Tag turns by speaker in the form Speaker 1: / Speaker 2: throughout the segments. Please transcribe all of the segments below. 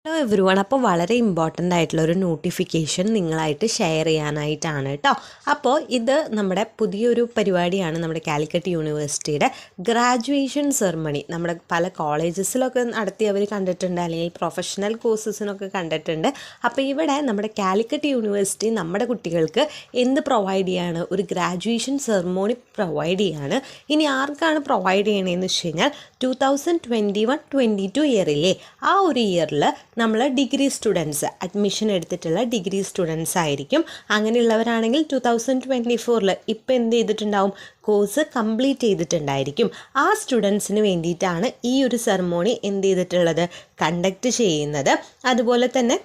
Speaker 1: Hello every one. അപ്പോൾ വളരെ important ആയിട്ടുള്ളൊരു നോട്ടിഫിക്കേഷൻ നിങ്ങളായിട്ട് ഷെയർ ചെയ്യാനായിട്ടാണ് കേട്ടോ. അപ്പോൾ ഇത് നമ്മുടെ പുതിയൊരു പരിപാടിയാണ്. നമ്മുടെ കാലിക്കറ്റ് യൂണിവേഴ്സിറ്റിയുടെ ഗ്രാജുവേഷൻ സെറമണി നമ്മുടെ പല കോളേജസിലൊക്കെ നടത്തി അവർ കണ്ടിട്ടുണ്ട്, അല്ലെങ്കിൽ പ്രൊഫഷണൽ കോഴ്സസിനൊക്കെ കണ്ടിട്ടുണ്ട്. അപ്പോൾ ഇവിടെ നമ്മുടെ കാലിക്കറ്റ് യൂണിവേഴ്സിറ്റി നമ്മുടെ കുട്ടികൾക്ക് എന്ത് പ്രൊവൈഡ് ചെയ്യാണ്? ഒരു ഗ്രാജുവേഷൻ സെറമോണി പ്രൊവൈഡ് ചെയ്യാണ്. ഇനി ആർക്കാണ് പ്രൊവൈഡ് ചെയ്യണതെന്ന് വെച്ച് കഴിഞ്ഞാൽ 2021-22 ഇയറില്ലേ, ആ ഒരു ഇയറിൽ നമ്മൾ ഡിഗ്രി സ്റ്റുഡൻസ് അഡ്മിഷൻ എടുത്തിട്ടുള്ള ഡിഗ്രി സ്റ്റുഡൻസ് ആയിരിക്കും. അങ്ങനെയുള്ളവരാണെങ്കിൽ 2024 ഇപ്പം എന്ത് ചെയ്തിട്ടുണ്ടാവും? കോഴ്സ് കംപ്ലീറ്റ് ചെയ്തിട്ടുണ്ടായിരിക്കും. ആ സ്റ്റുഡൻസിന് വേണ്ടിയിട്ടാണ് ഈ ഒരു സെറമോണി എന്ത് ചെയ്തിട്ടുള്ളത്? കണ്ടക്റ്റ് ചെയ്യുന്നത്. അതുപോലെ തന്നെ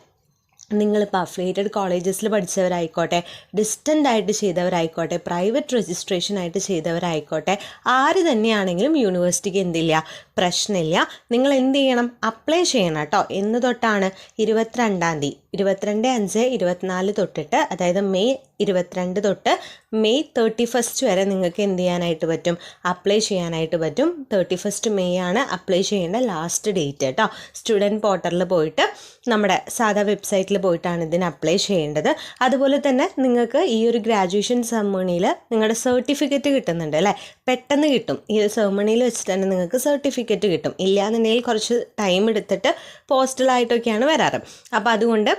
Speaker 1: നിങ്ങളിപ്പോൾ അഫിലിയേറ്റഡ് കോളേജസിൽ പഠിച്ചവരായിക്കോട്ടെ, ഡിസ്റ്റൻ്റ് ആയിട്ട് ചെയ്തവരായിക്കോട്ടെ, പ്രൈവറ്റ് രജിസ്ട്രേഷൻ ആയിട്ട് ചെയ്തവരായിക്കോട്ടെ, ആര് തന്നെയാണെങ്കിലും യൂണിവേഴ്സിറ്റിക്ക് എന്തില്ല, പ്രശ്നമില്ല. നിങ്ങൾ എന്ത് ചെയ്യണം? അപ്ലൈ ചെയ്യണം കേട്ടോ. എന്ന് തൊട്ടാണ്? 22-ാം തീയതി 22/5/24 തൊട്ടിട്ട്, അതായത് മെയ് 22 തൊട്ട് മെയ് 31 വരെ നിങ്ങൾക്ക് എന്ത് ചെയ്യാനായിട്ട് പറ്റും? അപ്ലൈ ചെയ്യാനായിട്ട് പറ്റും. 31 മെയ് ആണ് അപ്ലൈ ചെയ്യേണ്ട ലാസ്റ്റ് ഡേറ്റ് കേട്ടോ. സ്റ്റുഡൻറ്റ് പോർട്ടലിൽ പോയിട്ട് നമ്മുടെ സാധാ വെബ്സൈറ്റിൽ പോയിട്ടാണ് ഇതിന് അപ്ലൈ ചെയ്യേണ്ടത്. അതുപോലെ തന്നെ നിങ്ങൾക്ക് ഈ ഒരു ഗ്രാജുവേഷൻ സെറമണിയിൽ നിങ്ങളുടെ സർട്ടിഫിക്കറ്റ് കിട്ടുന്നുണ്ട് അല്ലേ? പെട്ടെന്ന് കിട്ടും. ഈ ഒരു സെറമണിയിൽ വെച്ചിട്ട് തന്നെ നിങ്ങൾക്ക് സർട്ടിഫിക്കറ്റ് കിട്ടും. ഇല്ലയെന്നുണ്ടെങ്കിൽ കുറച്ച് ടൈം എടുത്തിട്ട് പോസ്റ്റലായിട്ടൊക്കെയാണ് വരാറ്. അപ്പോൾ അതുകൊണ്ട്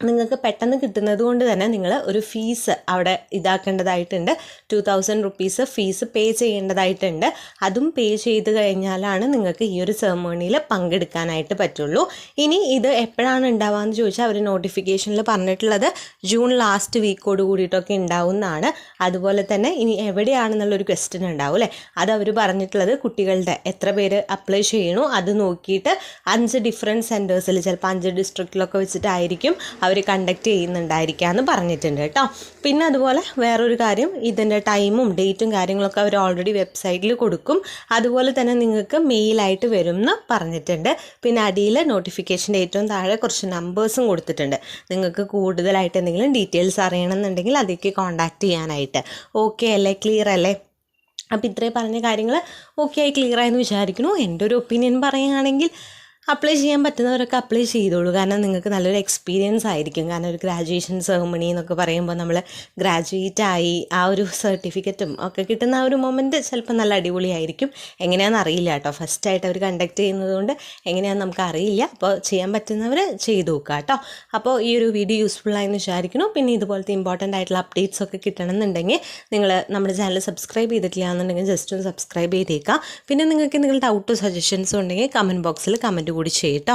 Speaker 1: നിങ്ങൾക്ക് പെട്ടെന്ന് കിട്ടുന്നത് കൊണ്ട് തന്നെ നിങ്ങൾ ഒരു ഫീസ് അവിടെ ഇതാക്കേണ്ടതായിട്ടുണ്ട്. 2000 റുപ്പീസ് ഫീസ് പേ ചെയ്യേണ്ടതായിട്ടുണ്ട്. അതും പേ ചെയ്ത് കഴിഞ്ഞാലാണ് നിങ്ങൾക്ക് ഈ ഒരു സെറമണിയിൽ പങ്കെടുക്കാനായിട്ട് പറ്റുള്ളൂ. ഇനി ഇത് എപ്പോഴാണ് ഉണ്ടാവുകയെന്ന് ചോദിച്ചാൽ അവർ നോട്ടിഫിക്കേഷനിൽ പറഞ്ഞിട്ടുള്ളത് ജൂൺ ലാസ്റ്റ് വീക്കോട് കൂടിയിട്ടൊക്കെ ഉണ്ടാവുന്നതാണ്. അതുപോലെ തന്നെ ഇനി എവിടെയാണെന്നുള്ളൊരു ക്വസ്റ്റ്യൻ ഉണ്ടാവും അല്ലേ? അത് അവർ പറഞ്ഞിട്ടുള്ളത് കുട്ടികളുടെ എത്ര പേര് അപ്ലൈ ചെയ്യണോ അത് നോക്കിയിട്ട് 5 ഡിഫറെൻറ്റ് സെൻറ്റേഴ്സിൽ, ചിലപ്പോൾ 5 ഡിസ്ട്രിക്റ്റിലൊക്കെ വെച്ചിട്ടായിരിക്കും അവർ കണ്ടക്ട് ചെയ്യുന്നുണ്ടായിരിക്കാമെന്ന് പറഞ്ഞിട്ടുണ്ട് കേട്ടോ. പിന്നെ അതുപോലെ വേറൊരു കാര്യം, ഇതിൻ്റെ ടൈമും ഡേറ്റും കാര്യങ്ങളൊക്കെ അവർ ഓൾറെഡി വെബ്സൈറ്റിൽ കൊടുക്കും. അതുപോലെ തന്നെ നിങ്ങൾക്ക് മെയിലായിട്ട് വരും എന്ന് പറഞ്ഞിട്ടുണ്ട്. പിന്നെ അടിയിൽ നോട്ടിഫിക്കേഷൻ്റെ ഏറ്റവും താഴെ കുറച്ച് നമ്പേഴ്സും കൊടുത്തിട്ടുണ്ട്. നിങ്ങൾക്ക് കൂടുതലായിട്ട് എന്തെങ്കിലും ഡീറ്റെയിൽസ് അറിയണമെന്നുണ്ടെങ്കിൽ അതിലേക്ക് കോൺടാക്റ്റ് ചെയ്യാനായിട്ട്. ഓക്കെ അല്ലേ? ക്ലിയർ അല്ലേ? അപ്പോൾ ഇത്രയും പറഞ്ഞ കാര്യങ്ങൾ ഓക്കെ ആയി, ക്ലിയർ ആയെന്ന് വിചാരിക്കുന്നു. എൻ്റെ ഒരു ഒപ്പീനിയൻ പറയുകയാണെങ്കിൽ അപ്ലൈ ചെയ്യാൻ പറ്റുന്നവരൊക്കെ അപ്ലൈ ചെയ്തോളൂ. കാരണം നിങ്ങൾക്ക് നല്ലൊരു എക്സ്പീരിയൻസ് ആയിരിക്കും. കാരണം ഒരു ഗ്രാജുവേഷൻ സെറമണി എന്നൊക്കെ പറയുമ്പോൾ നമ്മൾ ഗ്രാജുവേറ്റ് ആയി ആ ഒരു സർട്ടിഫിക്കറ്റും ഒക്കെ കിട്ടുന്ന ആ ഒരു മൊമെൻറ്റ് ചിലപ്പോൾ നല്ല അടിപൊളിയായിരിക്കും. എങ്ങനെയാണെന്ന് അറിയില്ല കേട്ടോ. ഫസ്റ്റായിട്ട് അവർ കണ്ടക്ട് ചെയ്യുന്നത് കൊണ്ട് എങ്ങനെയാണെന്ന് നമുക്ക് അറിയില്ല. അപ്പോൾ ചെയ്യാൻ പറ്റുന്നവർ ചെയ്ത് നോക്കുക കേട്ടോ. അപ്പോൾ ഈ ഒരു വീഡിയോ യൂസ്ഫുള്ളായെന്ന് വിചാരിക്കുന്നു. പിന്നെ ഇതുപോലത്തെ ഇമ്പോർട്ടൻ്റ് ആയിട്ടുള്ള അപ്ഡേറ്റ്സ് ഒക്കെ കിട്ടണമെന്നുണ്ടെങ്കിൽ നിങ്ങൾ നമ്മുടെ ചാനൽ സബ്സ്ക്രൈബ് ചെയ്തിട്ടില്ല എന്നുണ്ടെങ്കിൽ ജസ്റ്റ് ഒന്ന് സബ്സ്ക്രൈബ് ചെയ്തേക്കാം. പിന്നെ നിങ്ങൾക്ക് എന്തെങ്കിലും ഡൗട്ടോ സജഷൻസോ ഉണ്ടെങ്കിൽ കമൻറ്റ് ബോക്സിൽ കമൻറ്റ് കൂടി ചെയ്യട്ടോ.